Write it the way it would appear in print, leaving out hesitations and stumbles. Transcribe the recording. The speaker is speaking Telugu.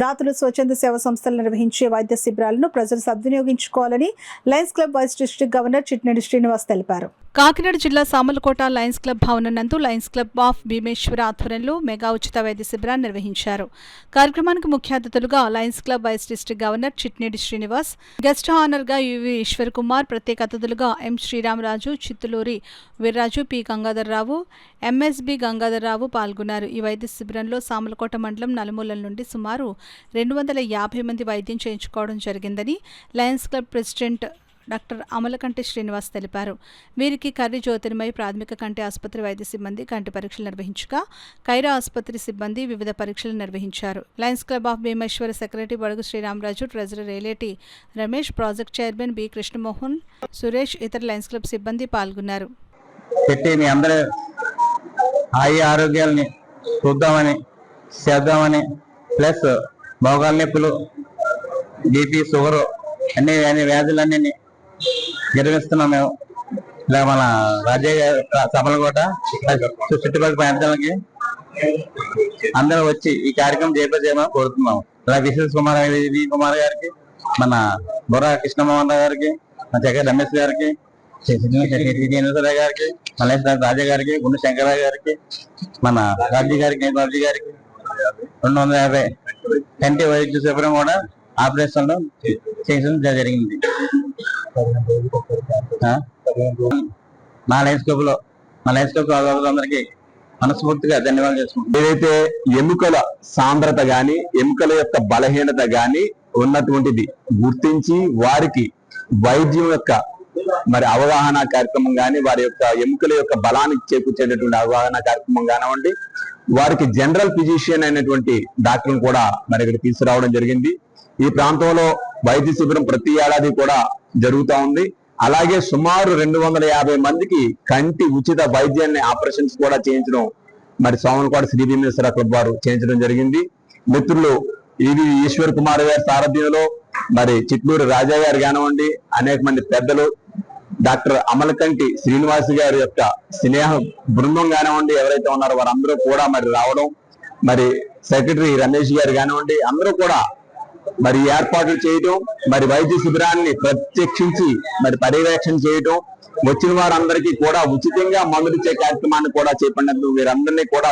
దాతలు స్వచ్ఛంద సేవా సంస్థలు నిర్వహించే వైద్య శిబిరాలను ప్రజలు సద్వినియోగించుకోవాలని Lions Club vice district governor Chitnedi Srinivas తెలిపారు. కాకినాడ జిల్లా సామర్లకోట లయన్స్ క్లబ్ భవనం నందు లయన్స్ క్లబ్ ఆఫ్ భీమేశ్వర ఆధ్వర్యంలో మెగా ఉచిత వైద్య శిబిరాన్ని నిర్వహించారు. కార్యక్రమానికి ముఖ్య అతిథులుగా Lions Club vice district governor Chitnedi Srinivas, guest honour గా యువి ఈశ్వర్ కుమార్, ప్రత్యేక అతిథులుగా M Sriramaraju, Chittuluri Veerraju, P Gangadharrao, MSB Gangadharrao పాల్గొన్నారు. ఈ వైద్య శిబిరంలో సామర్లకోట మండలం నలుమూలల నుండి సుమారు 250 మంది వైద్యం చేయించుకోవడం జరిగిందని Lions Club president doctor Amalakanti Srinivas తెలిపారు. వీరికి కర్రి జ్యోతిర్మయి ప్రాథమిక కంటి ఆసుపత్రి వైద్య సిబ్బంది కంటి పరీక్షలు నిర్వహించగా, కైరా ఆసుపత్రి సిబ్బంది వివిధ పరీక్షలు నిర్వహించారు. Lions Club of Bhimeswara secretary Badugu Sriramaraju, treasurer Releti Ramesh, project chairman B Krishnamohan, Suresh, ఇతర లయన్స్ క్లబ్ సిబ్బంది పాల్గొన్నారు. ఆరోగ్యాలని చూద్దామని చేద్దామని ప్లస్ మోకాళ్ళ నొప్పులు, బీపీ, షుగర్ అన్ని వ్యాధులన్నీ నిర్వహిస్తున్నాం మేము. ఇలా మన రాజయ్య సామర్లకోట చుట్టుపక్కల ప్రాంతాలకి అందరూ వచ్చి ఈ కార్యక్రమం చేయమని కోరుతున్నాం. ఇలా విశేష్ కుమార్ గారికి, మన బొర్రా కృష్ణమోహన్ గారికి, మన చక్కెర రమేష్ గారికి, గారికి, మల్లేష్ రాజా గారికి, గుండు శంకరరావు గారికి, మన రాజీ గారికి, బాబుజీ గారికి 250 కంటి వైద్య శిబిరం కూడా ఆపరేషన్ లో చేయడం జరిగింది. మా లయన్స్ క్లబ్ అందరికి మనస్ఫూర్తిగా ధన్యవాదాలు చేసుకుంటాం. ఏదైతే ఎముకల సాంద్రత గాని, ఎముకల యొక్క బలహీనత గాని ఉన్నటువంటిది గుర్తించి వారికి వైద్యం యొక్క అవగాహన కార్యక్రమం గాని, వారి యొక్క ఎముకల యొక్క బలానికి చేకూర్చేటటువంటి అవగాహన కార్యక్రమం కానివ్వండి, వారికి జనరల్ ఫిజిషియన్ అయినటువంటి డాక్టర్లు కూడా ఇక్కడ తీసుకురావడం జరిగింది. ఈ ప్రాంతంలో వైద్య శిబిరం ప్రతి ఏడాది కూడా జరుగుతూ ఉంది. అలాగే సుమారు 250 మందికి కంటి ఉచిత వైద్యాన్ని ఆపరేషన్స్ కూడా చేయించడం సామర్లకోట శ్రీ భీమేశ్వర క్లబ్ వారు చేయించడం జరిగింది. మిత్రులు ఇది ఈశ్వర్ కుమార్ గారి సారథ్యంలో చిట్లూరి రాజా గారు కానివ్వండి, అనేక మంది పెద్దలు, డాక్టర్ అమలకంటి శ్రీనివాస్ గారి యొక్క స్నేహ బృందం కానివ్వండి, ఎవరైతే ఉన్నారో వారందరూ కూడా రావడం, సెక్రటరీ రమేష్ గారు కానివ్వండి, అందరూ కూడా ఏర్పాట్లు చేయటం, వైద్య శిబిరాన్ని ప్రత్యక్షించి పర్యవేక్షణ చేయటం, వచ్చిన వారందరికీ కూడా ఉచితంగా మందులు ఇచ్చే కార్యక్రమాన్ని కూడా చేపట్టినందుకు వీరందరినీ కూడా